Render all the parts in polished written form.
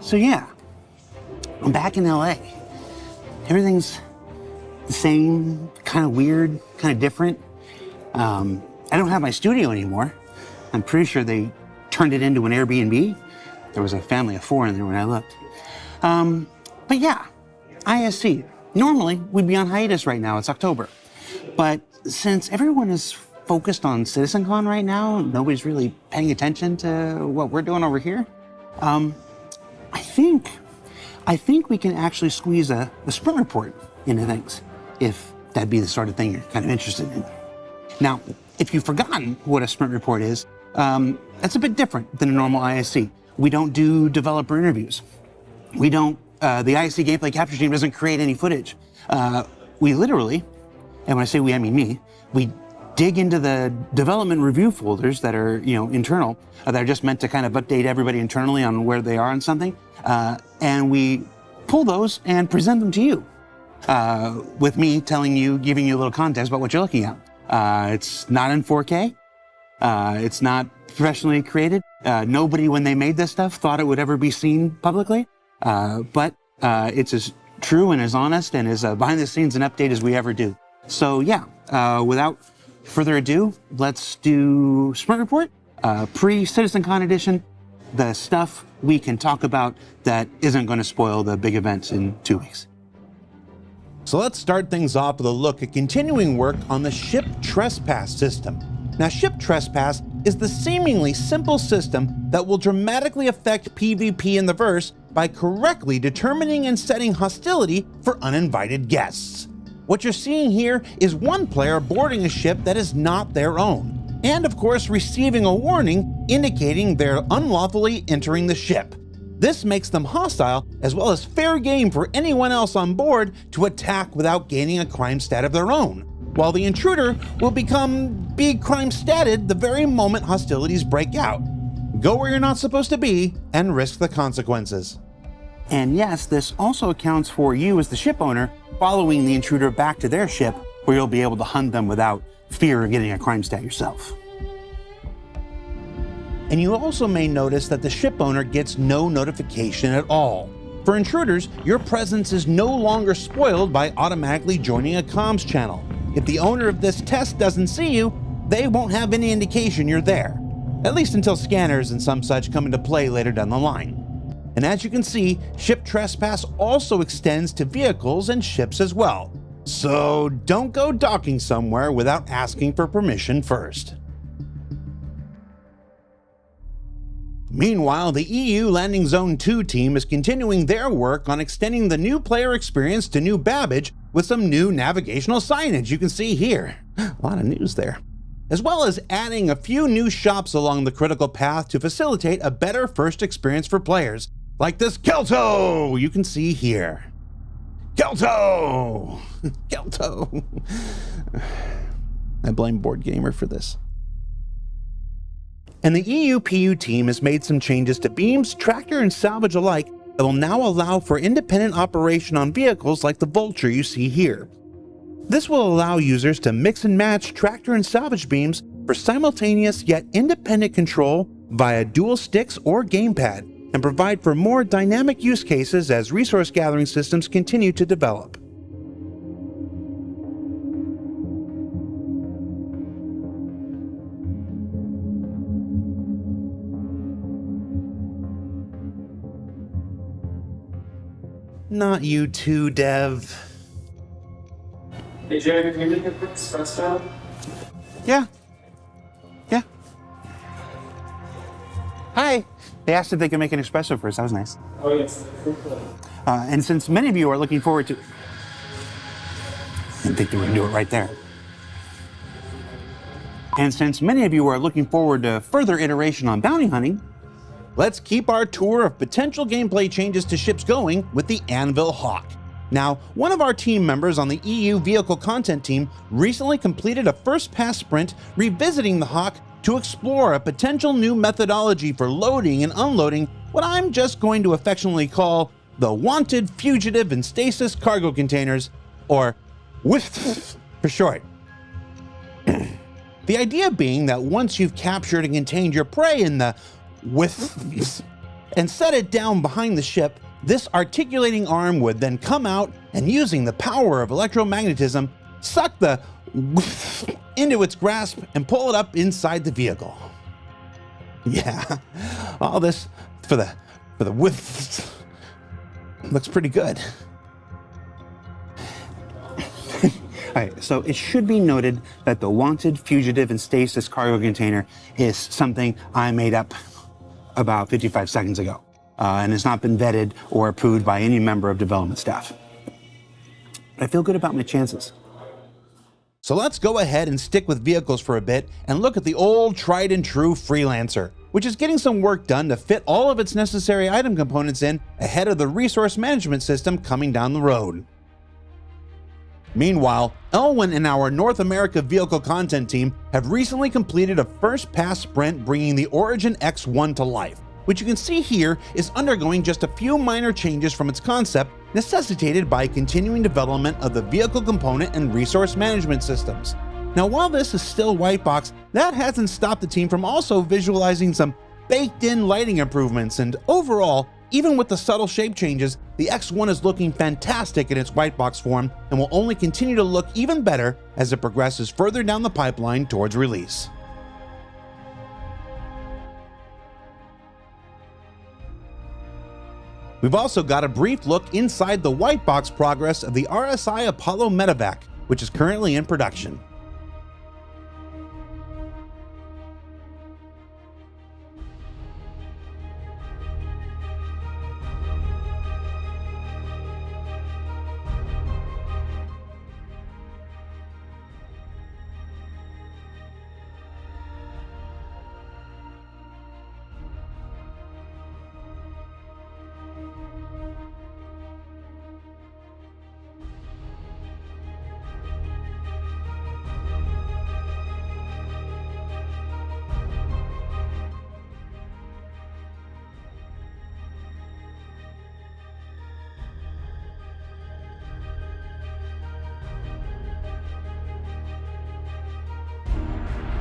So yeah, I'm back in LA. Everything's the same, kind of weird, kind of different. I don't have my studio anymore. I'm pretty sure they turned it into an Airbnb. There was a family of 4 in there when I looked. But yeah, ISC. Normally, we'd be on hiatus right now. It's October. But since everyone is focused on CitizenCon right now, nobody's really paying attention to what we're doing over here. I think we can actually squeeze a sprint report into things, if that'd be the sort of thing you're kind of interested in. Now, if you've forgotten what a sprint report is, that's a bit different than a normal ISC. We don't do developer interviews. We don't, the ISC gameplay capture team doesn't create any footage. We literally, and when I say we, I mean me, we dig into the development review folders that are, internal, that are just meant to kind of update everybody internally on where they are on something, and we pull those and present them to you, with me telling you, giving you a little context about what you're looking at. It's not in 4K. It's not professionally created. Nobody, when they made this stuff, thought it would ever be seen publicly, but it's as true and as honest and as behind the scenes an update as we ever do. So yeah, without further ado, let's do Sprint Report, pre-CitizenCon edition, the stuff we can talk about that isn't going to spoil the big event in 2 weeks. So let's start things off with a look at continuing work on the Ship Trespass system. Now, Ship Trespass is the seemingly simple system that will dramatically affect PvP in the verse by correctly determining and setting hostility for uninvited guests. What you're seeing here is one player boarding a ship that is not their own, and of course receiving a warning indicating they're unlawfully entering the ship. This makes them hostile, as well as fair game for anyone else on board to attack without gaining a crime stat of their own, while the intruder will become big crime statted the very moment hostilities break out. Go where you're not supposed to be and risk the consequences. And yes, this also accounts for you as the ship owner following the intruder back to their ship, where you'll be able to hunt them without fear of getting a crime stat yourself. And you also may notice that the ship owner gets no notification at all. For intruders, your presence is no longer spoiled by automatically joining a comms channel. If the owner of this test doesn't see you, they won't have any indication you're there, at least until scanners and some such come into play later down the line. And as you can see, Ship Trespass also extends to vehicles and ships as well. So don't go docking somewhere without asking for permission first. Meanwhile, the EU Landing Zone 2 team is continuing their work on extending the new player experience to New Babbage with some new navigational signage you can see here. A lot of news there. As well as adding a few new shops along the critical path to facilitate a better first experience for players, like this Kelto you can see here. Kelto! Kelto! I blame Board Gamer for this. And the EU PU team has made some changes to beams, tractor, and salvage alike that will now allow for independent operation on vehicles like the Vulture you see here. This will allow users to mix and match tractor and salvage beams for simultaneous yet independent control via dual sticks or gamepad, and provide for more dynamic use cases as resource gathering systems continue to develop. Not you too, Dev. Hey, Jerry, can you make a quick espresso? Yeah. Hi. They asked if they could make an espresso for us. That was nice. Oh, yes. And since many of you are looking forward to... I didn't think they were going to do it right there. And since many of you are looking forward to further iteration on bounty hunting, let's keep our tour of potential gameplay changes to ships going with the Anvil Hawk. Now, one of our team members on the EU Vehicle Content team recently completed a first pass sprint revisiting the Hawk to explore a potential new methodology for loading and unloading what I'm just going to affectionately call the Wanted, Fugitive, and Stasis cargo containers, or WISF for short. The idea being that once you've captured and contained your prey in the WISF and set it down behind the ship, this articulating arm would then come out and, using the power of electromagnetism, suck the into its grasp and pull it up inside the vehicle. Yeah, all this for the looks pretty good. All right, so it should be noted that the wanted, fugitive, and stasis cargo container is something I made up about 55 seconds ago, and has not been vetted or approved by any member of development staff. But I feel good about my chances. So let's go ahead and stick with vehicles for a bit and look at the old tried and true Freelancer, which is getting some work done to fit all of its necessary item components in ahead of the resource management system coming down the road. Meanwhile, Elwin and our North America vehicle content team have recently completed a first pass sprint bringing the Origin X1 to life, which you can see here is undergoing just a few minor changes from its concept, necessitated by continuing development of the vehicle component and resource management systems. Now, while this is still white box, that hasn't stopped the team from also visualizing some baked-in lighting improvements, and overall, even with the subtle shape changes, the X1 is looking fantastic in its white box form and will only continue to look even better as it progresses further down the pipeline towards release. We've also got a brief look inside the white box progress of the RSI Apollo Medevac, which is currently in production.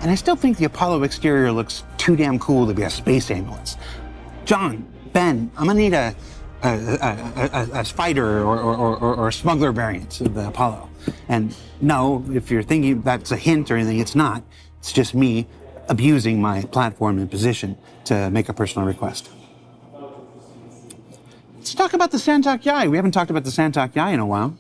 And I still think the Apollo exterior looks too damn cool to be a space ambulance. John, Ben, I'm gonna need a fighter or a smuggler variant of the Apollo. And no, if you're thinking that's a hint or anything, it's not. It's just me abusing my platform and position to make a personal request. Let's talk about the SAN'TALK.YALL. We haven't talked about the SAN'TALK.YALL in a while.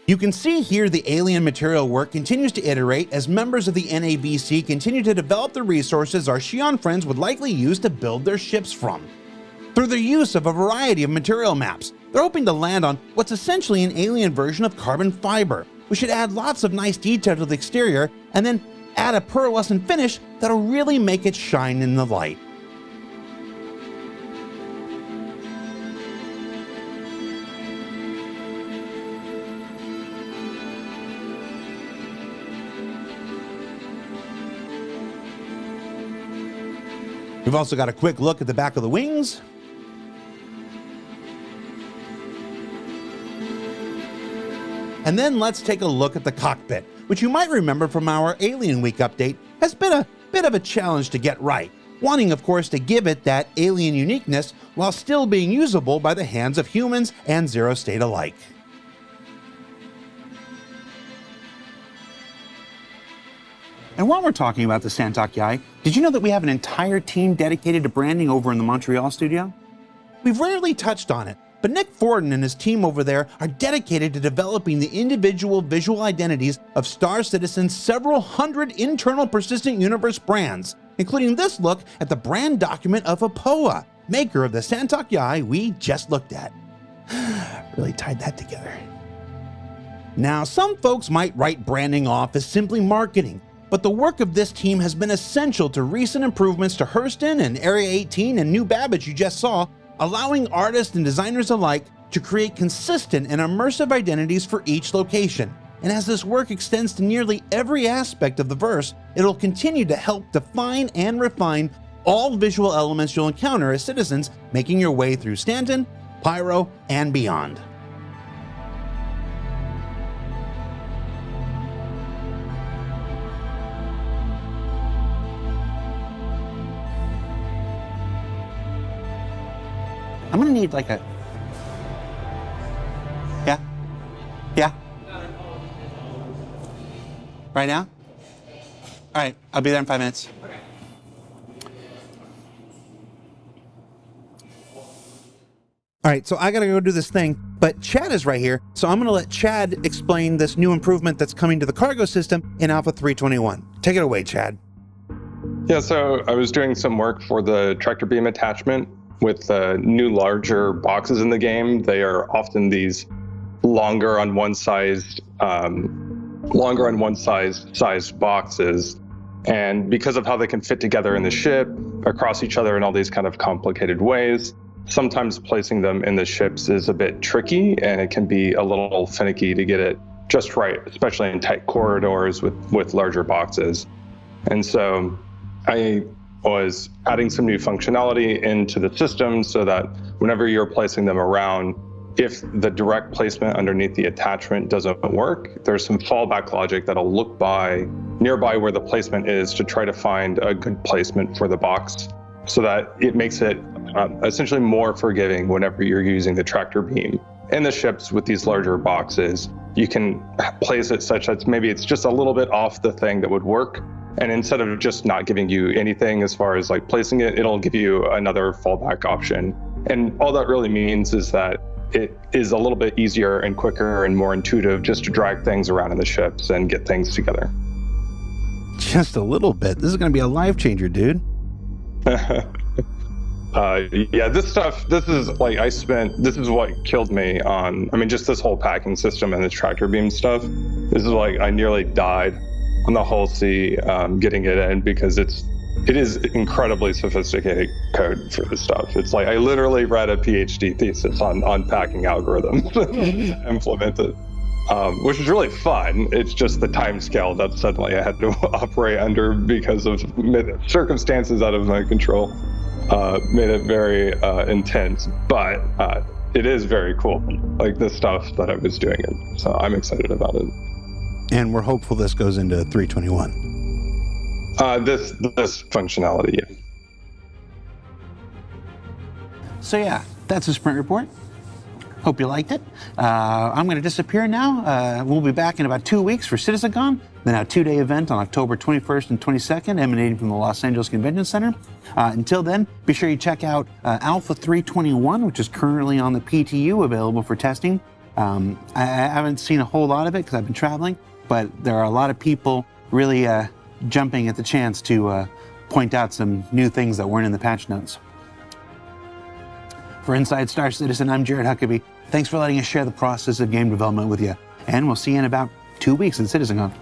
You can see here the alien material work continues to iterate as members of the NABC continue to develop the resources our Xi'an friends would likely use to build their ships from. Through the use of a variety of material maps, they're hoping to land on what's essentially an alien version of carbon fiber, which should add lots of nice detail to the exterior and then add a pearlescent finish that'll really make it shine in the light. We've also got a quick look at the back of the wings. And then let's take a look at the cockpit, which you might remember from our Alien Week update has been a bit of a challenge to get right, wanting of course to give it that alien uniqueness while still being usable by the hands of humans and Zero State alike. And while we're talking about the SAN'TALK.YALL, did you know that we have an entire team dedicated to branding over in the Montreal studio? We've rarely touched on it, but Nick Forden and his team over there are dedicated to developing the individual visual identities of Star Citizen's several hundred internal persistent universe brands, including this look at the brand document of APOA, maker of the SAN'TALK.YALL we just looked at. Really tied that together. Now, some folks might write branding off as simply marketing, but the work of this team has been essential to recent improvements to Hurston and Area 18 and New Babbage you just saw, allowing artists and designers alike to create consistent and immersive identities for each location. And as this work extends to nearly every aspect of the verse, it'll continue to help define and refine all visual elements you'll encounter as citizens making your way through Stanton, Pyro, and beyond. I'm gonna need like a, yeah? Yeah? Right now? All right, I'll be there in 5 minutes. All right, so I gotta go do this thing, but Chad is right here, so I'm gonna let Chad explain this new improvement that's coming to the cargo system in Alpha 3.21. Take it away, Chad. Yeah, so I was doing some work for the tractor beam attachment with new larger boxes in the game. They are often these longer on one sized boxes. And because of how they can fit together in the ship, across each other in all these kind of complicated ways, sometimes placing them in the ships is a bit tricky, and it can be a little finicky to get it just right, especially in tight corridors with larger boxes. And so I was adding some new functionality into the system so that whenever you're placing them around, if the direct placement underneath the attachment doesn't work, there's some fallback logic that'll look nearby where the placement is to try to find a good placement for the box, so that it makes it essentially more forgiving whenever you're using the tractor beam. In the ships with these larger boxes, you can place it such that maybe it's just a little bit off the thing that would work. And instead of just not giving you anything as far as like placing it, it'll give you another fallback option. And all that really means is that it is a little bit easier and quicker and more intuitive just to drag things around in the ships and get things together. Just a little bit. This is going to be a life changer, dude. Yeah, this is what killed me on, just this whole packing system and this tractor beam stuff. This is like, I nearly died on the whole sea getting it in, because it is incredibly sophisticated code for this stuff. It's like, I literally read a PhD thesis on packing algorithms implemented, which is really fun. It's just the time scale that suddenly I had to operate under because of circumstances out of my control. Made it very intense, but it is very cool, like the stuff that I was doing it. So I'm excited about it. And we're hopeful this goes into 3.21. This functionality, yeah. So yeah, that's a sprint report. Hope you liked it. I'm going to disappear now. We'll be back in about 2 weeks for CitizenCon, then a 2-day event on October 21st and 22nd, emanating from the Los Angeles Convention Center. Until then, be sure you check out Alpha 3.21, which is currently on the PTU, available for testing. I haven't seen a whole lot of it because I've been traveling, but there are a lot of people really jumping at the chance to point out some new things that weren't in the patch notes. For Inside Star Citizen, I'm Jared Huckabee. Thanks for letting us share the process of game development with you, and we'll see you in about 2 weeks in CitizenCon.